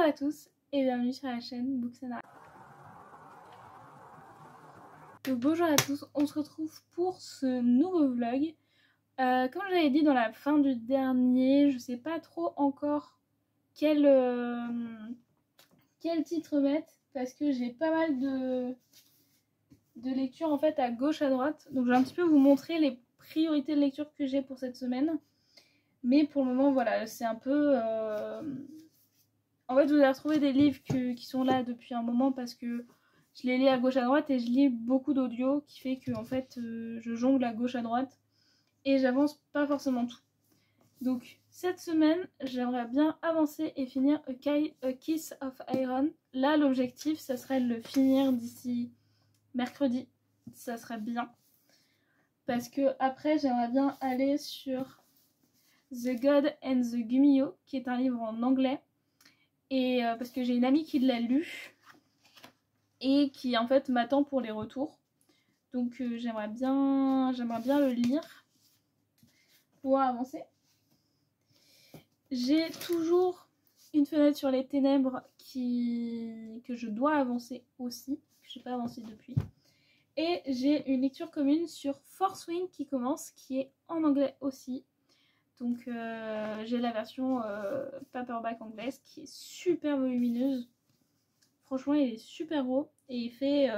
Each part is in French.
Bonjour à tous et bienvenue sur la chaîne Books and Art. Donc, bonjour à tous, on se retrouve pour ce nouveau vlog. Comme j'avais dit dans la fin du dernier, je sais pas trop encore quel titre mettre parce que j'ai pas mal de lectures en fait à gauche à droite. Donc je vais un petit peu vous montrer les priorités de lecture que j'ai pour cette semaine. Mais pour le moment voilà, c'est un peu... En fait vous allez retrouver des livres qui sont là depuis un moment parce que je les lis à gauche à droite et je lis beaucoup d'audio qui fait que en fait je jongle à gauche à droite et j'avance pas forcément tout. Donc cette semaine j'aimerais bien avancer et finir A Kiss of Iron. Là l'objectif ça serait de le finir d'ici mercredi, ça serait bien. Parce que après j'aimerais bien aller sur The God and the Gummio qui est un livre en anglais. Et parce que j'ai une amie qui l'a lu et qui en fait m'attend pour les retours. Donc j'aimerais bien le lire pour avancer. J'ai toujours une fenêtre sur les ténèbres que je dois avancer aussi, que je n'ai pas avancé depuis. Et j'ai une lecture commune sur Fourth Wing qui commence, qui est en anglais aussi. Donc j'ai la version paperback anglaise qui est super volumineuse. Franchement il est super gros et il fait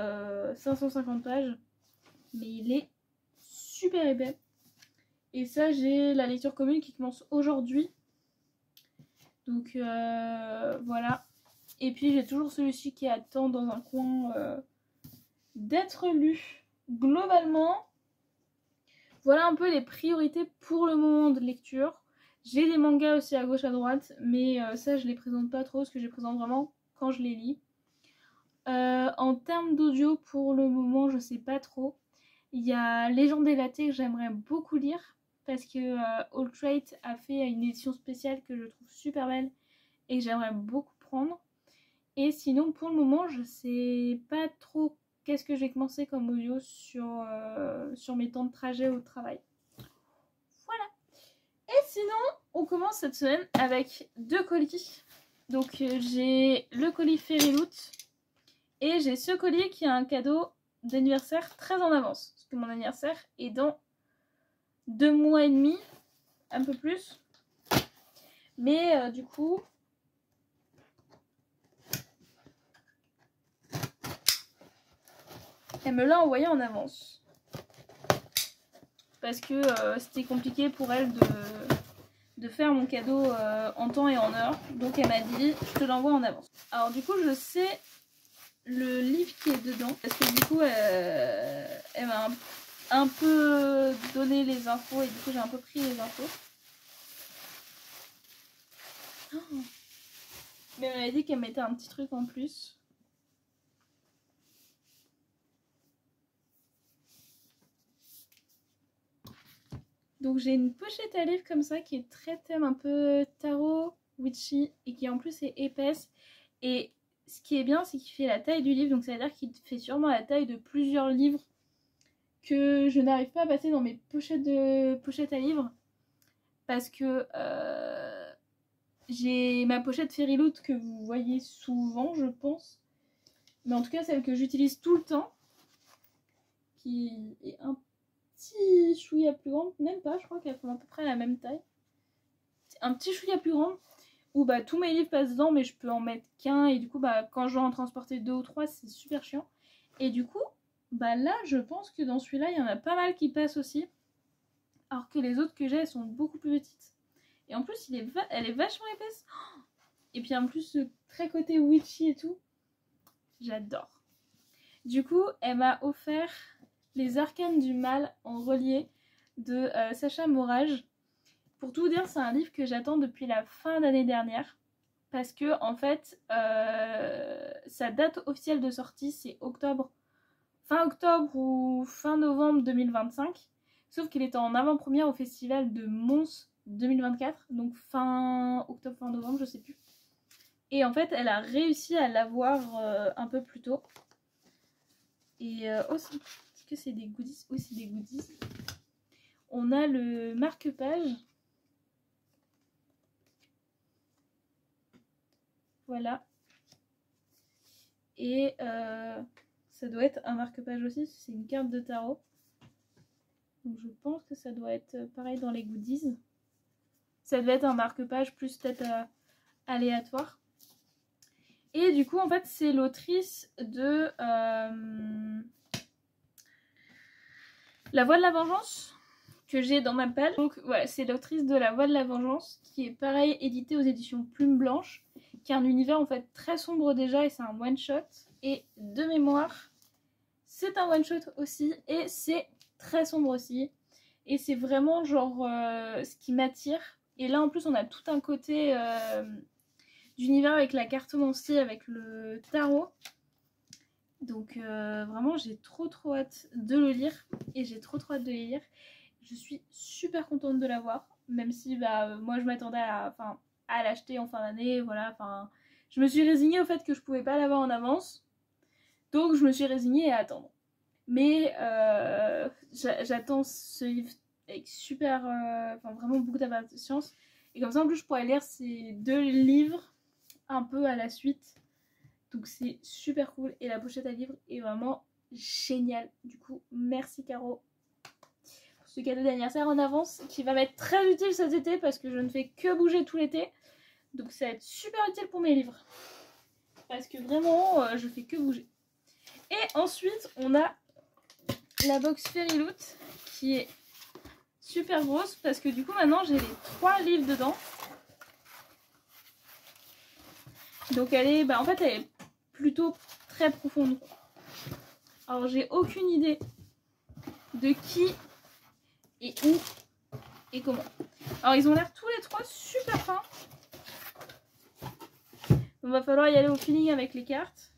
550 pages. Mais il est super épais. Et ça j'ai la lecture commune qui commence aujourd'hui. Donc voilà. Et puis j'ai toujours celui-ci qui attend dans un coin d'être lu. Globalement, voilà un peu les priorités pour le moment de lecture. J'ai des mangas aussi à gauche à droite, mais ça je les présente pas trop parce que je les présente vraiment quand je les lis. En termes d'audio pour le moment je sais pas trop. Il y a Légende délatée que j'aimerais beaucoup lire parce que Alt-Right a fait une édition spéciale que je trouve super belle et que j'aimerais beaucoup prendre. Et sinon pour le moment je sais pas trop qu'est-ce que j'ai commencé comme audio sur mes temps de trajet au travail. Voilà. Et sinon on commence cette semaine avec 2 colis. Donc j'ai le colis Fairyloot et j'ai ce colis qui a un cadeau d'anniversaire très en avance. Parce que mon anniversaire est dans 2 mois et demi, un peu plus. Mais du coup... Elle me l'a envoyé en avance. Parce que c'était compliqué pour elle de faire mon cadeau en temps et en heure. Donc elle m'a dit, je te l'envoie en avance. Alors du coup, je sais le livre qui est dedans. Parce que du coup, elle m'a un peu donné les infos. Et du coup, j'ai un peu pris les infos. Oh. Mais elle m'a dit qu'elle mettait un petit truc en plus. Donc j'ai une pochette à livre comme ça qui est très thème un peu tarot, witchy et qui en plus est épaisse. Et ce qui est bien c'est qu'il fait la taille du livre, donc ça veut dire qu'il fait sûrement la taille de plusieurs livres que je n'arrive pas à passer dans mes pochettes à livres. Parce que j'ai ma pochette Fairyloot que vous voyez souvent je pense. Mais en tout cas celle que j'utilise tout le temps. Qui est un petit chouïa plus grande, même pas, je crois qu'elles font à peu près la même taille. Un petit chouïa plus grande où bah tous mes livres passent dedans mais je peux en mettre qu'un et du coup bah quand je dois en transporter 2 ou 3 c'est super chiant. Et du coup bah là je pense que dans celui-là il y en a pas mal qui passent aussi. Alors que les autres que j'ai elles sont beaucoup plus petites. Et en plus elle est vachement épaisse. Et puis en plus très côté witchy et tout. J'adore. Du coup elle m'a offert Les Arcanes du Mal en relié de Sacha Morage. Pour tout dire, c'est un livre que j'attends depuis la fin d'année dernière. Parce que, en fait, sa date officielle de sortie, c'est fin octobre ou fin novembre 2025. Sauf qu'il était en avant-première au festival de Mons 2024. Donc fin octobre, fin novembre, je sais plus. Et en fait, elle a réussi à l'avoir un peu plus tôt. Et aussi... Est-ce que c'est des goodies? Oui, c'est des goodies. On a le marque-page. Voilà. Et ça doit être un marque-page aussi, c'est une carte de tarot. Donc je pense que ça doit être pareil dans les goodies. Ça doit être un marque-page plus peut-être aléatoire. Et du coup, en fait, c'est l'autrice de La Voix de la Vengeance que j'ai dans ma palle. Donc voilà, c'est l'autrice de La Voix de la Vengeance qui est pareil édité aux éditions Plume Blanche, qui est un univers en fait très sombre déjà et c'est un one-shot. Et de mémoire, c'est un one-shot aussi et c'est très sombre aussi. Et c'est vraiment genre ce qui m'attire. Et là en plus on a tout un côté d'univers avec la cartomancie, avec le tarot. Donc vraiment j'ai trop hâte de le lire. Et j'ai trop hâte de le lire. Je suis super contente de l'avoir. Même si bah, moi je m'attendais à l'acheter en fin d'année. Voilà, je me suis résignée au fait que je pouvais pas l'avoir en avance. Donc je me suis résignée à attendre. Mais j'attends ce livre avec vraiment beaucoup d'impatience. Et comme ça en plus je pourrais lire ces 2 livres un peu à la suite. Donc c'est super cool. Et la pochette à livre est vraiment géniale. Du coup merci Caro pour ce cadeau d'anniversaire en avance qui va m'être très utile cet été parce que je ne fais que bouger tout l'été. Donc ça va être super utile pour mes livres. Parce que vraiment je fais que bouger. Et ensuite on a la box Fairy Loot qui est super grosse parce que du coup maintenant j'ai les 3 livres dedans. Donc elle est, en fait elle est plutôt très profonde. Alors j'ai aucune idée de qui et où et comment. Alors ils ont l'air tous les 3 super fins. Donc va falloir y aller au feeling avec les cartes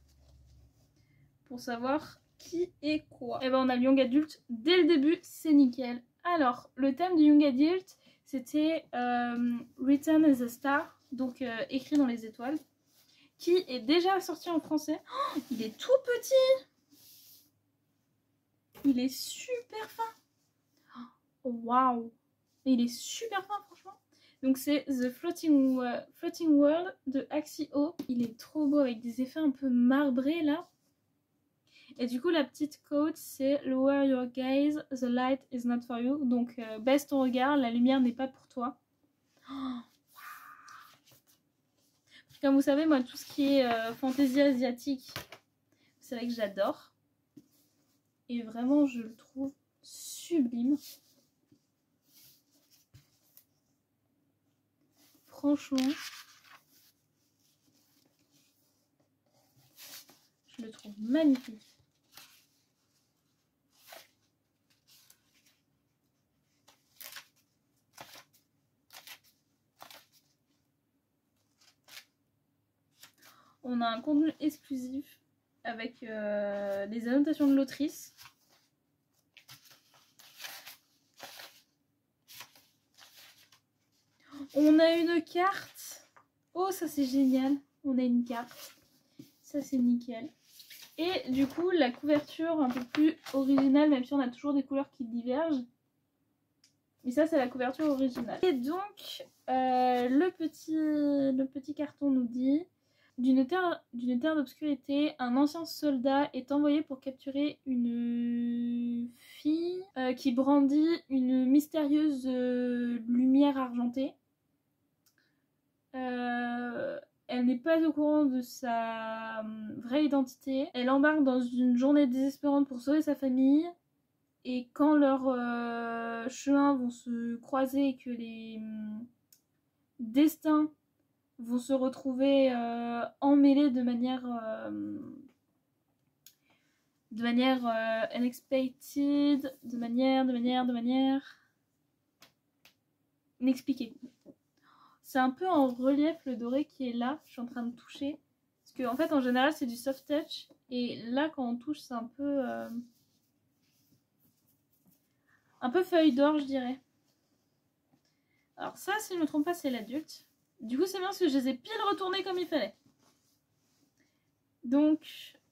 pour savoir qui est quoi. Et ben on a le young adulte dès le début, c'est nickel. Alors le thème du young adulte c'était Written as a Star, donc écrit dans les étoiles, qui est déjà sorti en français. Oh, il est tout petit. Il est super fin. Waouh. Il est super fin franchement. Donc c'est The Floating World de Axio. Il est trop beau avec des effets un peu marbrés là. Et du coup la petite quote c'est Lower your gaze, the light is not for you. Donc baisse ton regard, la lumière n'est pas pour toi. Oh, wow. Comme vous savez moi tout ce qui est fantaisie asiatique, vous savez que j'adore. Et vraiment je le trouve sublime. Franchement, je le trouve magnifique. On a un contenu exclusif avec les annotations de l'autrice. On a une carte. Oh, ça c'est génial. On a une carte. Ça c'est nickel. Et du coup, la couverture un peu plus originale, même si on a toujours des couleurs qui divergent. Mais ça, c'est la couverture originale. Et donc, le petit carton nous dit... D'une terre d'obscurité, un ancien soldat est envoyé pour capturer une fille qui brandit une mystérieuse lumière argentée. Elle n'est pas au courant de sa vraie identité. Elle embarque dans une journée désespérante pour sauver sa famille. Et quand leurs chemins vont se croiser et que les destins vont se retrouver emmêlés de manière unexpected, de manière inexpliquée. C'est un peu en relief le doré qui est là, je suis en train de toucher. Parce que en fait en général c'est du soft touch et là quand on touche c'est un peu feuille d'or je dirais. Alors ça si je ne me trompe pas c'est l'adulte. Du coup c'est bien parce que je les ai pile retournés comme il fallait. Donc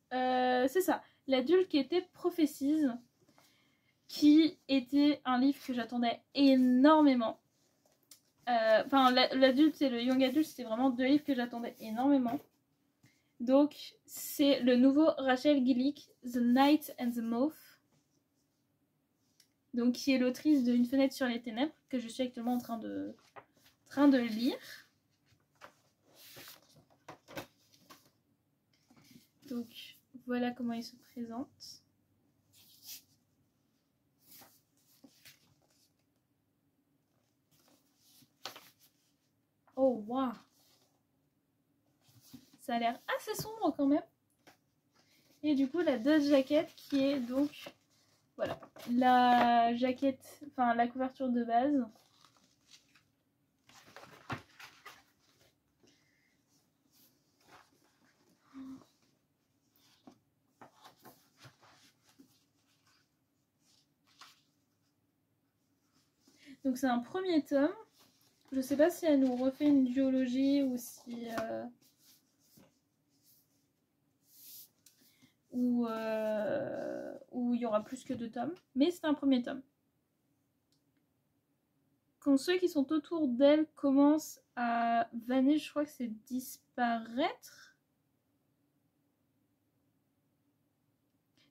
c'est ça. L'adulte qui était Prophéties, qui était un livre que j'attendais énormément. Enfin l'adulte et le young adulte c'était vraiment 2 livres que j'attendais énormément. Donc c'est le nouveau Rachel Gillick, The Night and the Moth. Donc qui est l'autrice de Une fenêtre sur les ténèbres, que je suis actuellement en train de lire. Donc voilà comment il se présente. Oh waouh! Ça a l'air assez sombre quand même. Et du coup la deuxième jaquette qui est donc, voilà, la jaquette, enfin la couverture de base. Donc c'est un premier tome. Je sais pas si elle nous refait une duologie ou si... où il y aura plus que 2 tomes. Mais c'est un premier tome. Quand ceux qui sont autour d'elle commencent à vanir, je crois que c'est disparaître.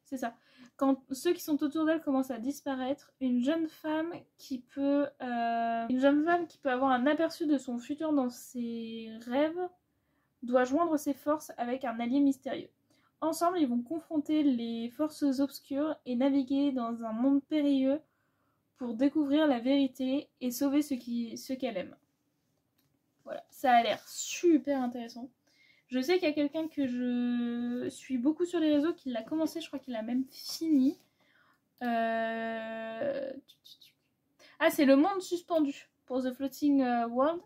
C'est ça. Quand ceux qui sont autour d'elle commencent à disparaître, une jeune femme qui peut avoir un aperçu de son futur dans ses rêves doit joindre ses forces avec un allié mystérieux. Ensemble, ils vont confronter les forces obscures et naviguer dans un monde périlleux pour découvrir la vérité et sauver ce qu'elle aime. Voilà, ça a l'air super intéressant. Je sais qu'il y a quelqu'un que je suis beaucoup sur les réseaux qui l'a commencé, je crois qu'il a même fini. Ah, c'est Le Monde Suspendu pour The Floating World.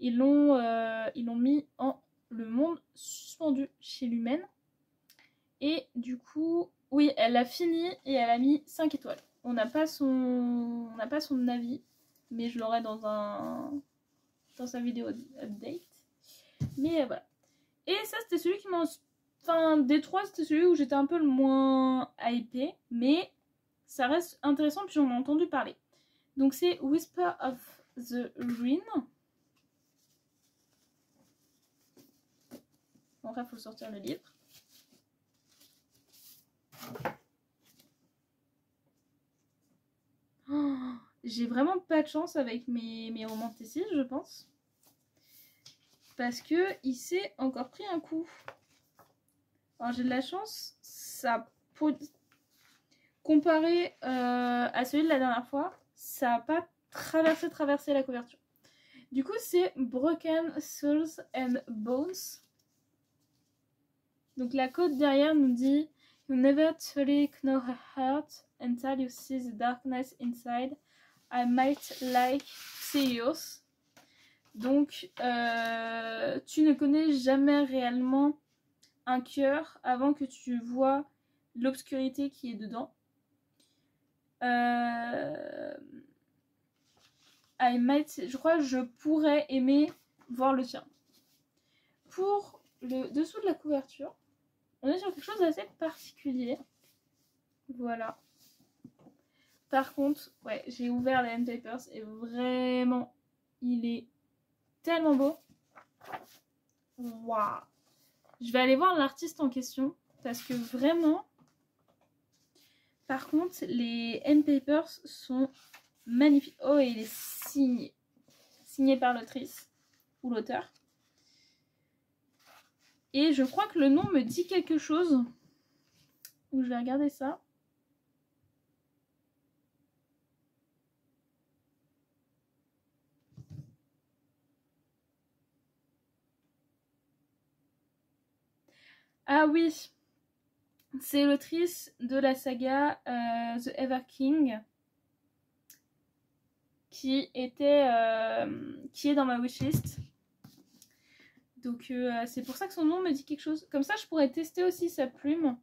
Ils l'ont mis en Le Monde Suspendu chez Lumen. Et du coup, oui, elle a fini et elle a mis 5 étoiles. On n'a pas son avis, mais je l'aurai dans sa vidéo update. Mais voilà. Et ça, c'était celui qui m'a... Enfin, des trois, c'était celui où j'étais un peu le moins hypé, mais ça reste intéressant, puis j'en ai entendu parler. Donc c'est Whisper of the Ring. Bon, après, il faut sortir le livre. Oh, j'ai vraiment pas de chance avec mes romans Tessis, je pense. Parce que il s'est encore pris un coup. Alors j'ai de la chance, ça... Comparé à celui de la dernière fois, ça n'a pas traversé la couverture. Du coup, c'est Broken Souls and Bones. Donc la côte derrière nous dit You never truly know her heart until you see the darkness inside. I might like see yours. Donc, tu ne connais jamais réellement un cœur avant que tu vois l'obscurité qui est dedans. Je crois que je pourrais aimer voir le tien. Pour le dessous de la couverture, on est sur quelque chose d'assez particulier. Voilà. Par contre, ouais, j'ai ouvert les End Papers et vraiment, il est tellement beau. Waouh. Je vais aller voir l'artiste en question parce que vraiment... Par contre, les End Papers sont magnifiques. Oh, et il est signé. Signé par l'autrice ou l'auteur. Et je crois que le nom me dit quelque chose. Donc je vais regarder ça. Ah oui, c'est l'autrice de la saga The Ever King qui est dans ma wishlist. Donc c'est pour ça que son nom me dit quelque chose. Comme ça, je pourrais tester aussi sa plume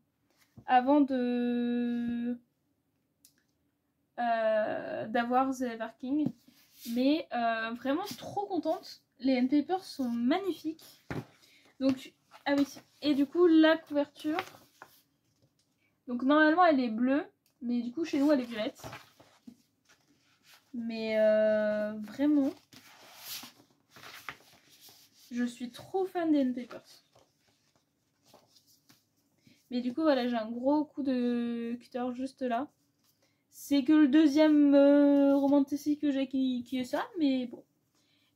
avant d'avoir The Ever King. Mais vraiment trop contente. Les End Papers sont magnifiques. Donc, ah oui. Et du coup, la couverture. Donc normalement, elle est bleue. Mais du coup, chez nous, elle est violette. Mais vraiment... Je suis trop fan des End Papers. Mais du coup, voilà, j'ai un gros coup de cutter juste là. C'est que le deuxième romanticide que j'ai qui est ça, mais bon.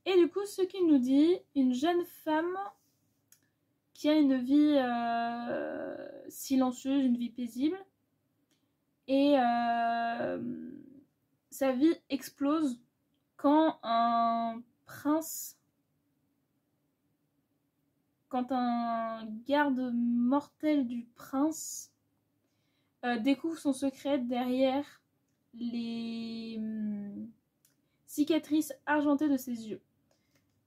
Et du coup, ce qu'il nous dit, une jeune femme qui a une vie silencieuse, une vie paisible. Et sa vie explose quand un garde mortel du prince découvre son secret derrière les cicatrices argentées de ses yeux.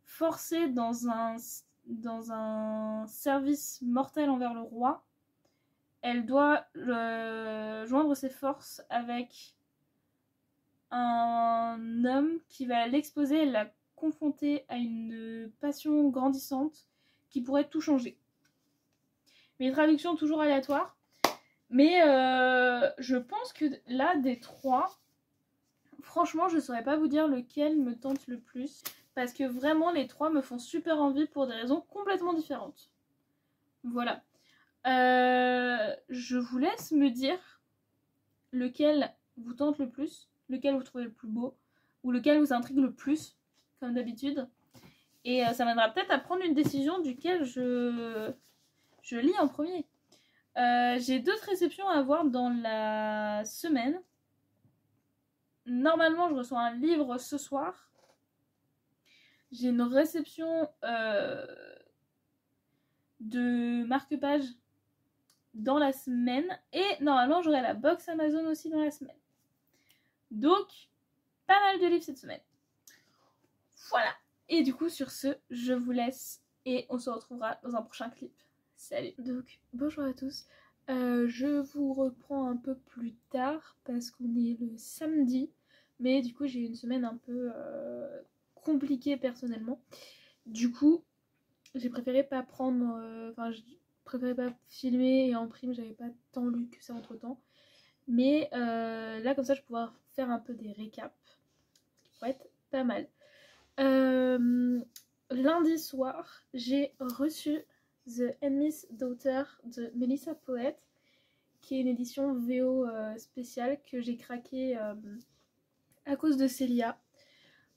Forcée dans un service mortel envers le roi, elle doit joindre ses forces avec un homme qui va l'exposer et la confronter à une passion grandissante qui pourrait tout changer. Mes traductions toujours aléatoires, mais je pense que là, des trois, franchement, je ne saurais pas vous dire lequel me tente le plus, parce que vraiment, les trois me font super envie pour des raisons complètement différentes. Voilà. Je vous laisse me dire lequel vous tente le plus, lequel vous trouvez le plus beau, ou lequel vous intrigue le plus, comme d'habitude. Et ça m'aidera peut-être à prendre une décision duquel je lis en premier. J'ai d'autres réceptions à avoir dans la semaine. Normalement, je reçois un livre ce soir. J'ai une réception de marque-page dans la semaine. Et normalement, j'aurai la box Amazon aussi dans la semaine. Donc, pas mal de livres cette semaine. Voilà. Et du coup, sur ce, je vous laisse et on se retrouvera dans un prochain clip. Salut. Donc, bonjour à tous. Je vous reprends un peu plus tard parce qu'on est le samedi. Mais du coup, j'ai eu une semaine un peu compliquée personnellement. Du coup, j'ai préféré pas prendre... je préférais pas filmer et en prime, j'avais pas tant lu que ça entre temps. Mais là, comme ça, je vais pouvoir faire un peu des récaps. Ce qui pourrait être pas mal. Lundi soir, j'ai reçu The Enemy's Daughter de Melissa Poet, qui est une édition VO spéciale que j'ai craqué à cause de Célia.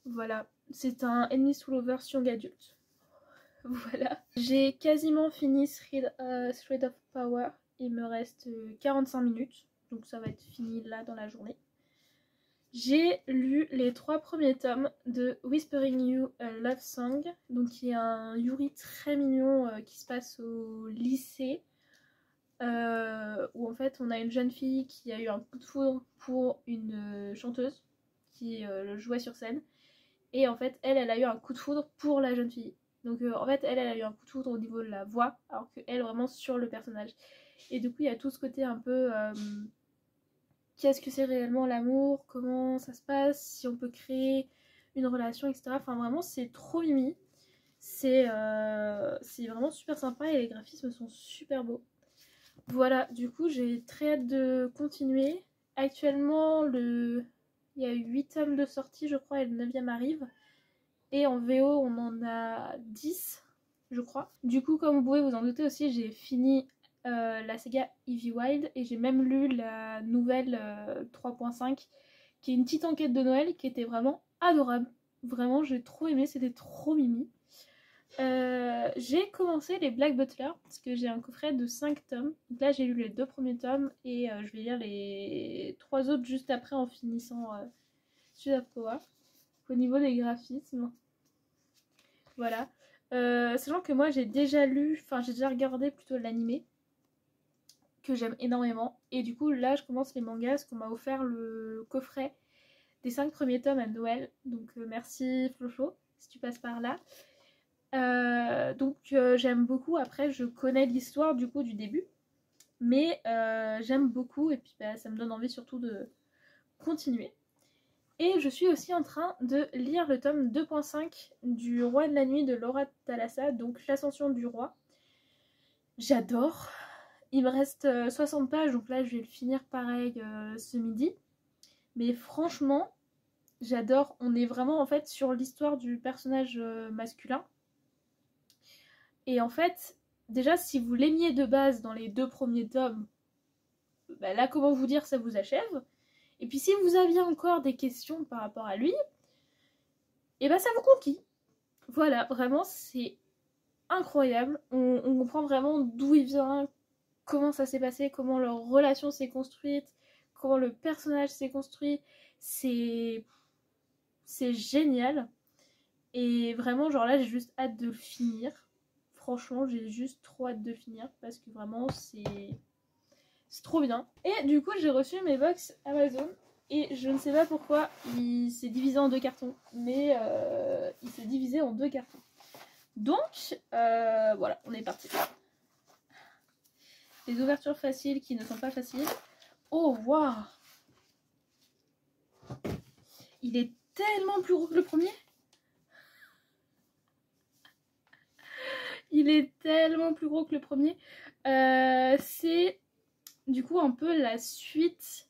Voilà, c'est un Enemies to Lovers young adulte. Voilà. J'ai quasiment fini Thread of Power. Il me reste 45 minutes, donc ça va être fini là dans la journée. J'ai lu les 3 premiers tomes de Whispering You a Love Song, donc qui est un Yuri très mignon qui se passe au lycée, où en fait on a une jeune fille qui a eu un coup de foudre pour une chanteuse qui jouait sur scène, et en fait elle a eu un coup de foudre pour la jeune fille. Donc en fait elle a eu un coup de foudre au niveau de la voix, alors que elle vraiment sur le personnage. Et du coup il y a tout ce côté un peu... qu'est-ce que c'est réellement l'amour, comment ça se passe, si on peut créer une relation, etc. Enfin vraiment c'est trop mimi, c'est vraiment super sympa et les graphismes sont super beaux. Voilà, du coup j'ai très hâte de continuer. Actuellement il y a 8 tomes de sortie je crois et le 9e arrive. Et en VO on en a 10 je crois. Du coup comme vous pouvez vous en douter aussi, j'ai fini la saga Ivy Wild et j'ai même lu la nouvelle 3.5 qui est une petite enquête de Noël qui était vraiment adorable. Vraiment j'ai trop aimé, c'était trop mimi. J'ai commencé les Black Butler parce que j'ai un coffret de 5 tomes. Donc là j'ai lu les 2 premiers tomes et je vais lire les 3 autres juste après en finissant Thread of Power. Au niveau des graphismes, voilà. Sachant que moi j'ai déjà regardé plutôt l'animé que j'aime énormément, et du coup là je commence les mangas parce qu'on m'a offert le coffret des 5 premiers tomes à Noël, donc merci Flocho si tu passes par là. Donc j'aime beaucoup. Après je connais l'histoire du coup du début, mais j'aime beaucoup et puis ça me donne envie surtout de continuer. Et je suis aussi en train de lire le tome 2.5 du Roi de la Nuit de Laura Thalassa, donc l'ascension du roi. J'adore. Il me reste 60 pages, donc là je vais le finir pareil ce midi. Mais franchement, j'adore. On est vraiment en fait sur l'histoire du personnage masculin. Et en fait, déjà si vous l'aimiez de base dans les 2 premiers tomes, bah là comment vous dire, ça vous achève. Et puis si vous aviez encore des questions par rapport à lui, et bah ça vous conquit. Voilà, vraiment c'est incroyable. On comprend vraiment d'où il vient, comment ça s'est passé, comment leur relation s'est construite, comment le personnage s'est construit. C'est génial. Et vraiment, genre là, j'ai juste hâte de le finir. Franchement, j'ai juste trop hâte de le finir parce que vraiment, c'est trop bien. Et du coup, j'ai reçu mes box Amazon. Et je ne sais pas pourquoi il s'est divisé en 2 cartons. Mais il s'est divisé en 2 cartons. Donc, voilà, on est parti. Les ouvertures faciles qui ne sont pas faciles. Oh, waouh! Il est tellement plus gros que le premier. Il est tellement plus gros que le premier. C'est du coup un peu la suite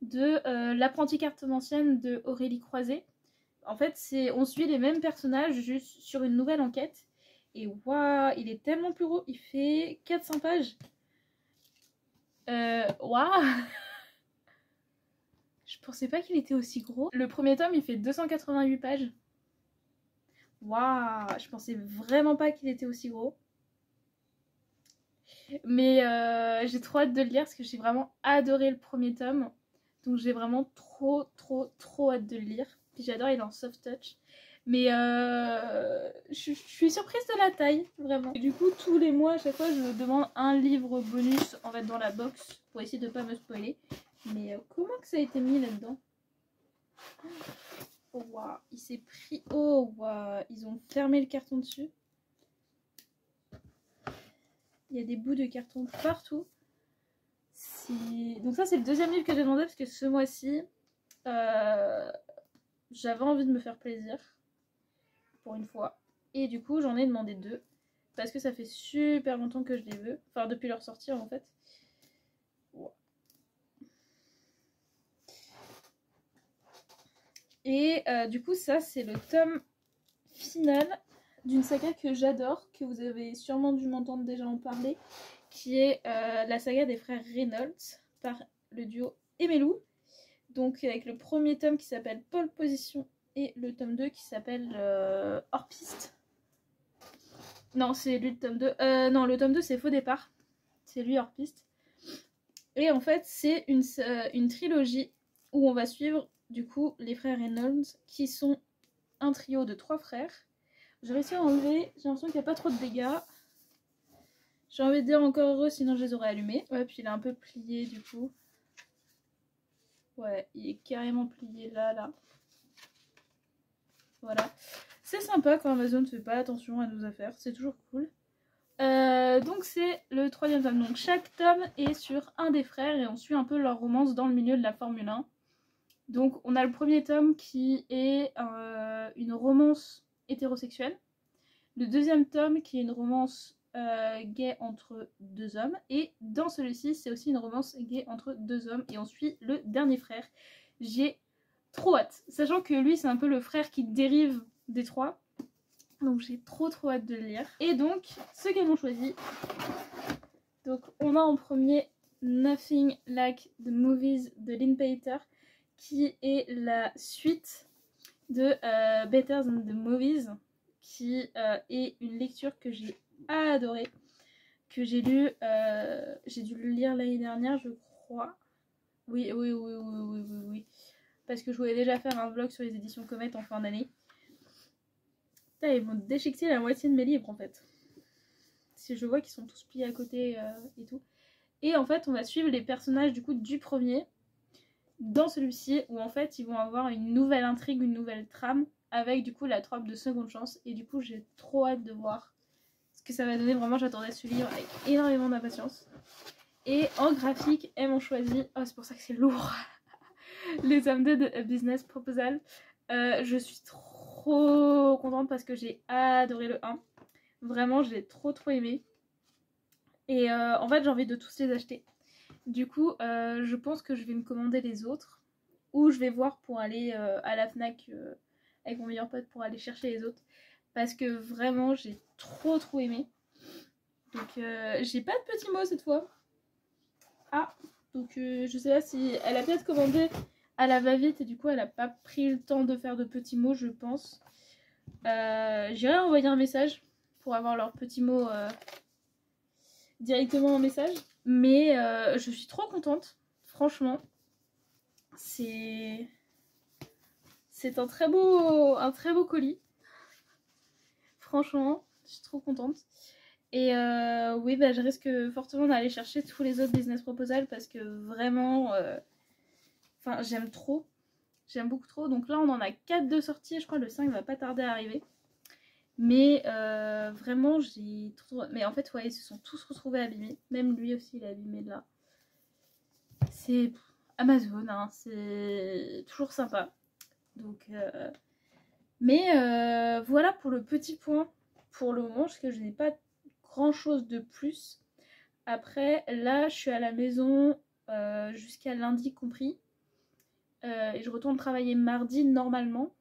de L'apprenti cartomancienne de Aurélie Croiset. En fait, on suit les mêmes personnages juste sur une nouvelle enquête. Et waouh, il est tellement plus gros. Il fait 400 pages. Waouh. Je pensais pas qu'il était aussi gros. Le premier tome, il fait 288 pages. Waouh, je pensais vraiment pas qu'il était aussi gros. Mais j'ai trop hâte de le lire parce que j'ai vraiment adoré le premier tome. Donc j'ai vraiment trop hâte de le lire. Puis j'adore, il est en soft touch. Mais je suis surprise de la taille, vraiment. Et du coup, tous les mois, à chaque fois, je demande un livre bonus en fait dans la box pour essayer de pas me spoiler. Mais comment que ça a été mis là-dedans? Oh waouh, il s'est pris... Oh waouh, ils ont fermé le carton dessus. Il y a des bouts de carton partout. Donc ça, c'est le deuxième livre que j'ai demandé parce que ce mois-ci, j'avais envie de me faire plaisir. Pour une fois. Et du coup, j'en ai demandé 2. Parce que ça fait super longtemps que je les veux. Enfin, depuis leur sortie, en fait. Ouais. Et du coup, ça, c'est le tome final d'une saga que j'adore, que vous avez sûrement dû m'entendre déjà en parler, qui est la saga des frères Reynolds, par le duo Emmelou. Donc avec le premier tome qui s'appelle Pole Position et le tome 2 qui s'appelle Hors Piste. Non, c'est lui le tome 2. Non, le tome 2 c'est Faux Départ. C'est lui Hors Piste. Et en fait, c'est une trilogie où on va suivre du coup les frères Reynolds qui sont un trio de 3 frères. J'ai réussi à enlever, j'ai l'impression qu'il n'y a pas trop de dégâts. J'ai envie de dire encore heureux, sinon je les aurais allumés. Ouais, puis il est un peu plié du coup. Ouais, il est carrément plié là. Voilà. C'est sympa quand Amazon ne fait pas attention à nos affaires, c'est toujours cool. Donc c'est le 3e tome. Donc chaque tome est sur un des frères et on suit un peu leur romance dans le milieu de la Formule 1. Donc on a le premier tome qui est une romance hétérosexuelle. Le deuxième tome qui est une romance gay entre 2 hommes. Et dans celui-ci c'est aussi une romance gay entre 2 hommes. Et on suit le dernier frère. J'ai trop hâte. Sachant que lui c'est un peu le frère qui dérive des 3. Donc j'ai trop hâte de le lire. Et donc, ceux qui m'ont choisi. Donc on a en premier Nothing Like the Movies de Lynn Pater, qui est la suite de Better Than the Movies, qui est une lecture que j'ai adorée, que j'ai lu, j'ai dû le lire l'année dernière je crois. Oui, parce que je voulais déjà faire un vlog sur les éditions Comet en fin d'année. Ils vont déchiqueter la moitié de mes livres en fait. Si je vois qu'ils sont tous pliés à côté et tout. Et en fait on va suivre les personnages du coup du premier dans celui-ci où en fait ils vont avoir une nouvelle intrigue, une nouvelle trame avec du coup la trope de seconde chance. Et du coup j'ai trop hâte de voir ce que ça va donner. Vraiment j'attendais ce livre avec énormément d'impatience. Et en graphique elles m'ont choisi, oh c'est pour ça que c'est lourd, les hommes de A Business Proposal. Je suis trop contente parce que j'ai adoré le 1. Vraiment, j'ai trop aimé. Et en fait, j'ai envie de tous les acheter. Du coup, je pense que je vais me commander les autres. Ou je vais voir pour aller à la Fnac avec mon meilleur pote pour aller chercher les autres. Parce que vraiment, j'ai trop aimé. Donc j'ai pas de petits mots cette fois. Ah, donc je sais pas si elle a peut-être commandé à la va-vite et du coup elle a pas pris le temps de faire de petits mots, je pense. J'irai envoyer un message pour avoir leurs petits mots directement en message. Mais je suis trop contente, franchement. C'est un très beau colis. Franchement, je suis trop contente. Et oui, bah, je risque fortement d'aller chercher tous les autres business proposals parce que vraiment, enfin, j'aime trop. J'aime beaucoup trop. Donc là, on en a 4 de sortie. Je crois que le 5 va pas tarder à arriver. Mais vraiment, j'ai trop... Mais en fait, ouais, ils se sont tous retrouvés abîmés. Même lui aussi, il est abîmé de là. C'est Amazon, hein. C'est toujours sympa. Donc, mais voilà pour le petit point pour le moment, parce que je n'ai pas grand chose de plus. Après, là, je suis à la maison jusqu'à lundi compris. Et je retourne travailler mardi normalement.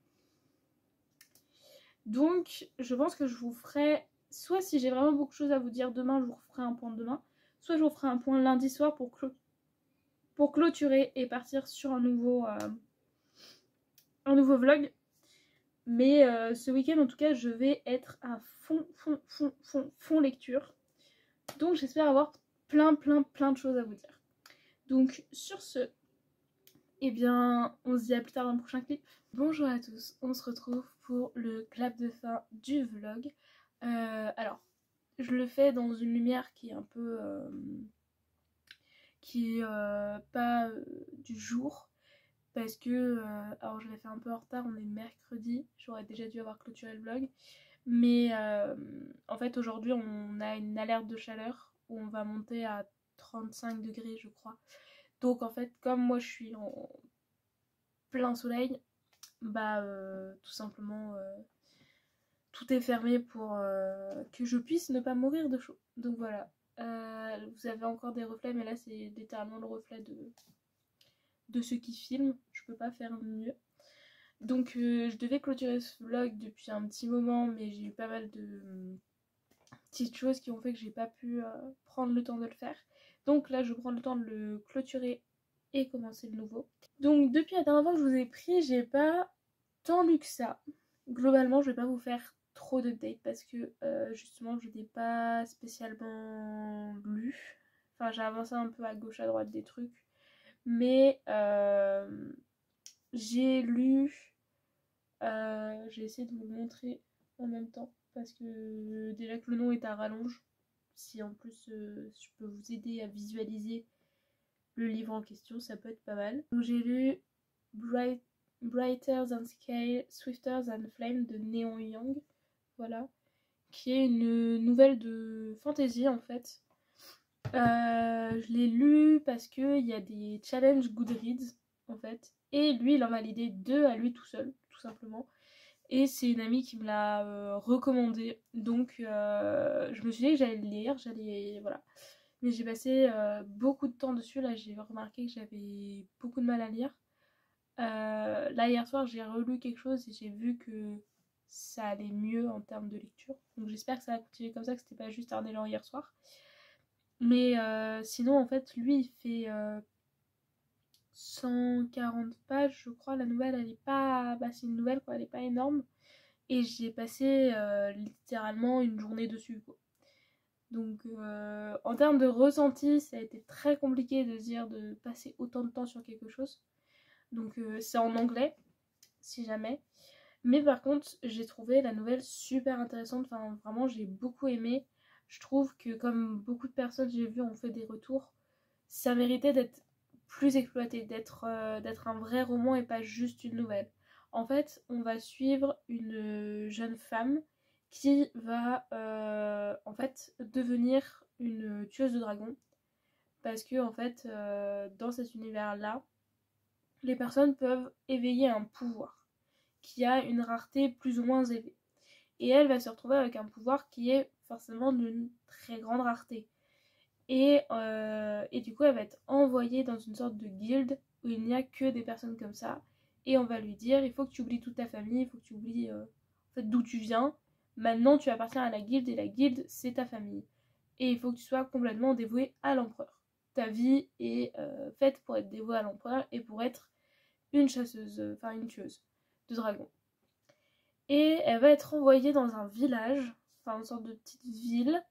Donc, je pense que je vous ferai, soit si j'ai vraiment beaucoup de choses à vous dire demain, je vous ferai un point demain. Soit je vous ferai un point lundi soir pour clôturer et partir sur un nouveau vlog. Mais ce week-end, en tout cas, je vais être à fond lecture. Donc, j'espère avoir plein de choses à vous dire. Donc, sur ce, eh bien, on se dit à plus tard dans le prochain clip. Bonjour à tous, on se retrouve pour le clap de fin du vlog. Alors, je le fais dans une lumière qui est un peu... pas du jour. Parce que, alors je l'ai fait un peu en retard, on est mercredi, j'aurais déjà dû avoir clôturé le vlog. Mais en fait aujourd'hui on a une alerte de chaleur où on va monter à 35 degrés je crois. Donc en fait comme moi je suis en plein soleil, bah tout simplement tout est fermé pour que je puisse ne pas mourir de chaud. Donc voilà, vous avez encore des reflets mais là c'est littéralement le reflet de ceux qui filment, je peux pas faire mieux. Donc je devais clôturer ce vlog depuis un petit moment mais j'ai eu pas mal de petites choses qui ont fait que j'ai pas pu prendre le temps de le faire. Donc là je prends le temps de le clôturer et commencer le nouveau. Donc depuis la dernière fois que je vous ai pris, j'ai pas tant lu que ça. Globalement je vais pas vous faire trop d'updates parce que justement je n'ai pas spécialement lu. Enfin j'ai avancé un peu à gauche à droite des trucs. Mais j'ai lu, j'ai essayé de vous le montrer en même temps parce que déjà que le nom est à rallonge, si en plus je peux vous aider à visualiser le livre en question, ça peut être pas mal. Donc j'ai lu Brighter Than Scale, Swifter Than Flame de Neon Young, voilà, qui est une nouvelle de fantasy en fait. Je l'ai lu parce qu'il y a des challenges Goodreads en fait, et lui il en a l'idée 2 à lui tout seul, tout simplement. Et c'est une amie qui me l'a recommandé, donc je me suis dit que j'allais le lire, voilà. Mais j'ai passé beaucoup de temps dessus, là j'ai remarqué que j'avais beaucoup de mal à lire. Là hier soir j'ai relu quelque chose et j'ai vu que ça allait mieux en termes de lecture. Donc j'espère que ça va continuer comme ça, que c'était pas juste un élan hier soir. Mais sinon en fait lui il fait 140 pages je crois. La nouvelle elle est pas... Bah c'est une nouvelle quoi, elle est pas énorme. Et j'ai passé littéralement une journée dessus quoi. Donc en termes de ressenti ça a été très compliqué de dire de passer autant de temps sur quelque chose. Donc c'est en anglais si jamais. Mais par contre j'ai trouvé la nouvelle super intéressante. Enfin vraiment j'ai beaucoup aimé. Je trouve que comme beaucoup de personnes j'ai vu ont fait des retours, ça méritait d'être plus exploité, d'être un vrai roman et pas juste une nouvelle. En fait, on va suivre une jeune femme qui va en fait devenir une tueuse de dragons parce que en fait dans cet univers-là, les personnes peuvent éveiller un pouvoir qui a une rareté plus ou moins élevée. Et elle va se retrouver avec un pouvoir qui est forcément d'une très grande rareté. Et du coup elle va être envoyée dans une sorte de guilde où il n'y a que des personnes comme ça. Et on va lui dire il faut que tu oublies toute ta famille, il faut que tu oublies en fait, d'où tu viens. Maintenant tu appartiens à la guilde et la guilde c'est ta famille. et il faut que tu sois complètement dévouée à l'empereur. Ta vie est faite pour être dévouée à l'empereur et pour être une chasseuse, enfin une tueuse de dragons. Et elle va être envoyée dans un village, enfin une sorte de petite ville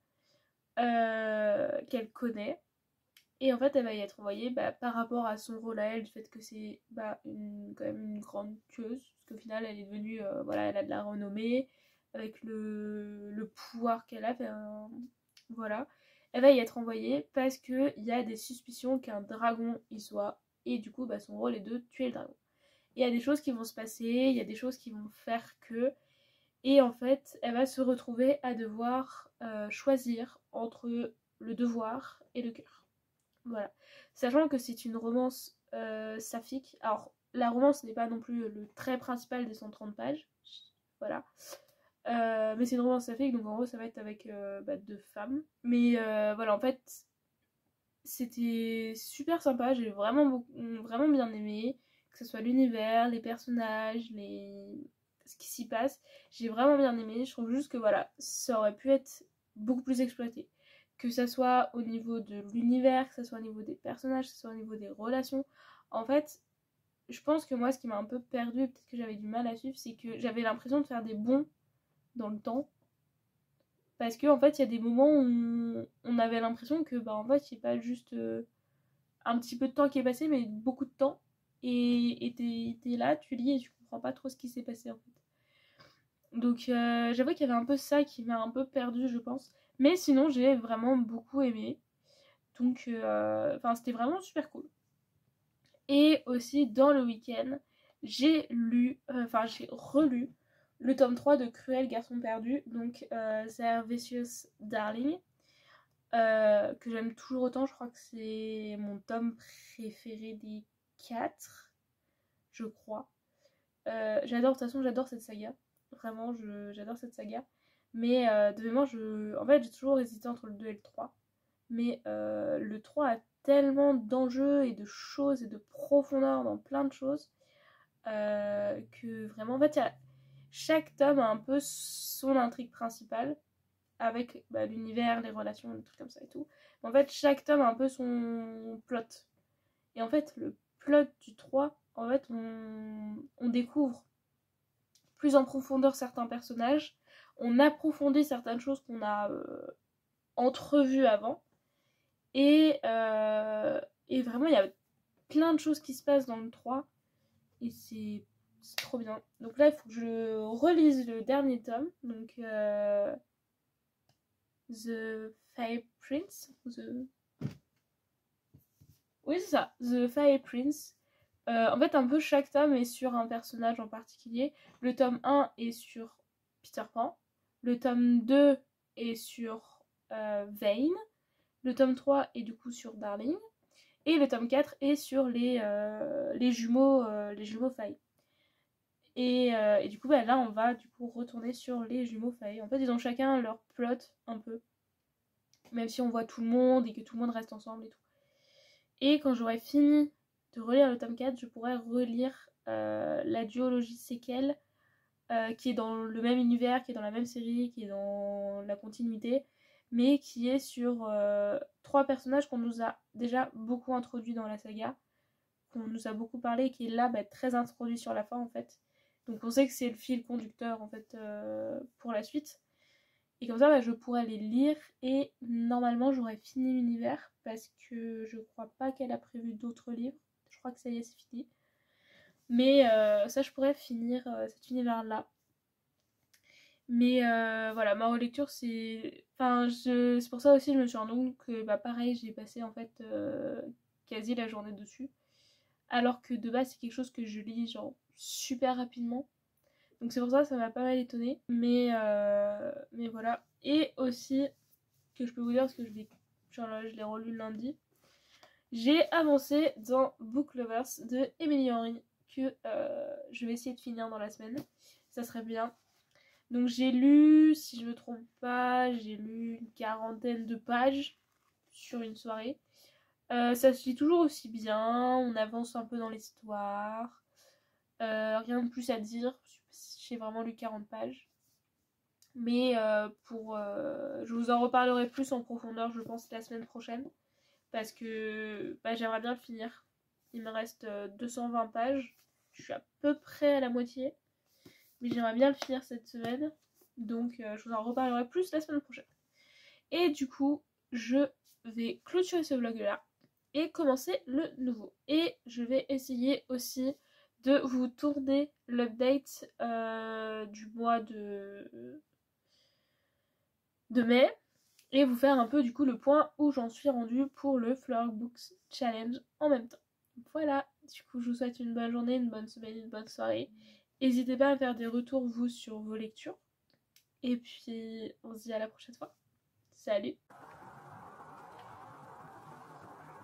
qu'elle connaît. Et en fait, elle va y être envoyée par rapport à son rôle à elle, du fait que c'est quand même une grande tueuse, parce qu'au final, elle est devenue, voilà, elle a de la renommée, avec le pouvoir qu'elle a, voilà. Elle va y être envoyée parce qu'il y a des suspicions qu'un dragon y soit, et du coup, son rôle est de tuer le dragon. Il y a des choses qui vont se passer, il y a des choses qui vont faire que... Et en fait, elle va se retrouver à devoir choisir entre le devoir et le cœur. Voilà. Sachant que c'est une romance saphique. Alors, la romance n'est pas non plus le trait principal des 130 pages. Voilà. Mais c'est une romance saphique, donc en gros, ça va être avec deux femmes. Mais voilà, en fait, c'était super sympa. J'ai vraiment bien aimé. Que ce soit l'univers, les personnages, ce qui s'y passe. J'ai vraiment bien aimé. Je trouve juste que voilà, ça aurait pu être beaucoup plus exploité. Que ça soit au niveau de l'univers, que ça soit au niveau des personnages, que ça soit au niveau des relations. En fait, je pense que moi, ce qui m'a un peu perdu et peut-être que j'avais du mal à suivre, c'est que j'avais l'impression de faire des bonds dans le temps. Parce qu'en fait, il y a des moments où on avait l'impression que, en fait, c'est pas juste un petit peu de temps qui est passé, mais beaucoup de temps. Et t'es là, tu lis et tu comprends pas trop ce qui s'est passé, en fait. Donc, j'avoue qu'il y avait un peu ça qui m'a un peu perdu, je pense. Mais sinon, j'ai vraiment beaucoup aimé. Donc, c'était vraiment super cool. Et aussi, dans le week-end, j'ai relu le tome 3 de Cruel Garçon Perdu, donc Vicious Darling, que j'aime toujours autant. Je crois que c'est mon tome préféré des 4, je crois. J'adore, de toute façon, j'adore cette saga. Vraiment, j'adore cette saga. Mais de mémoire, en fait, j'ai toujours hésité entre le 2 et le 3. Mais le 3 a tellement d'enjeux et de choses et de profondeur dans plein de choses que vraiment, en fait, chaque tome a un peu son intrigue principale avec l'univers, les relations, des trucs comme ça et tout. En fait, chaque tome a un peu son plot. Et en fait, le plot du 3, en fait, on découvre plus en profondeur certains personnages, on approfondit certaines choses qu'on a entrevues avant. Et vraiment, il y a plein de choses qui se passent dans le 3. Et c'est trop bien. Donc là, il faut que je relise le dernier tome. Donc, The Fire Prince. Oui, c'est ça. The Fire Prince. En fait, un peu chaque tome est sur un personnage en particulier. Le tome 1 est sur Peter Pan. Le tome 2 est sur Vane. Le tome 3 est du coup sur Darling. Et le tome 4 est sur les jumeaux Faye. Et du coup, là, on va du coup retourner sur les jumeaux Faye. En fait, ils ont chacun leur plot un peu. Même si on voit tout le monde et que tout le monde reste ensemble et tout. Et quand j'aurai fini de relire le tome 4, je pourrai relire la duologie séquelle qui est dans le même univers, qui est dans la même série, qui est dans la continuité, mais qui est sur 3 personnages qu'on nous a déjà beaucoup introduits dans la saga, qu'on nous a beaucoup parlé et qui est là très introduit sur la fin en fait. Donc on sait que c'est le fil conducteur en fait pour la suite. Et comme ça je pourrais les lire et normalement j'aurais fini l'univers parce que je crois pas qu'elle a prévu d'autres livres. Je crois que ça y est, c'est fini. Mais ça je pourrais finir cet univers là. Mais voilà, ma relecture c'est... c'est pour ça aussi je me suis rendu compte que pareil j'ai passé en fait quasi la journée dessus. Alors que de base c'est quelque chose que je lis genre super rapidement. Donc c'est pour ça que ça m'a pas mal étonnée. Mais voilà. Et aussi, que je peux vous dire parce que je l'ai relu le lundi. J'ai avancé dans Book Lovers de Emily Henry que je vais essayer de finir dans la semaine. Ça serait bien. Donc j'ai lu, si je me trompe pas, j'ai lu une 40aine de pages sur une soirée. Ça se lit toujours aussi bien, on avance un peu dans l'histoire. Rien de plus à dire, j'ai vraiment lu 40 pages. Mais je vous en reparlerai plus en profondeur, je pense, la semaine prochaine. Parce que j'aimerais bien le finir. Il me reste 220 pages. Je suis à peu près à la moitié. Mais j'aimerais bien le finir cette semaine. Donc je vous en reparlerai plus la semaine prochaine. Et du coup, je vais clôturer ce vlog là et commencer le nouveau. Et je vais essayer aussi de vous tourner l'update du mois de mai et vous faire un peu du coup le point où j'en suis rendue pour le Flower Books Challenge en même temps. Voilà, du coup je vous souhaite une bonne journée, une bonne semaine, une bonne soirée. N'hésitez pas à faire des retours vous sur vos lectures. Et puis on se dit à la prochaine fois. Salut!